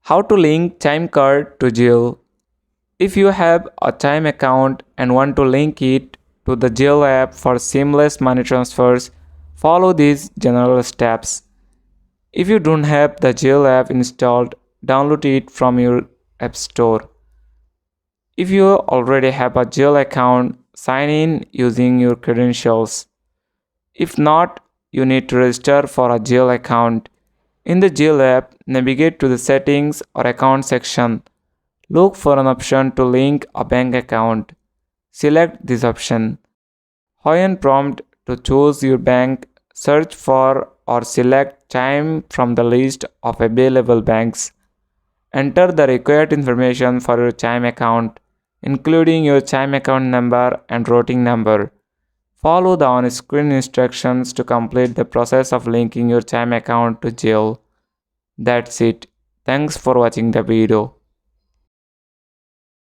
How to link Chime Card to Zelle. If you have a Chime account and want to link it to the Zelle app for seamless money transfers, follow these general steps. If you don't have the Zelle app installed, download it from your app store. If you already have a Zelle account, sign in using your credentials. If not, you need to register for a Zelle account. In the Zelle app, navigate to the Settings or Account section. Look for an option to link a bank account. Select this option. When prompted to choose your bank, search for or select Chime from the list of available banks. Enter the required information for your Chime account, including your Chime account number and routing number. Follow the on-screen instructions to complete the process of linking your Chime account to Zelle. That's it. Thanks for watching the video.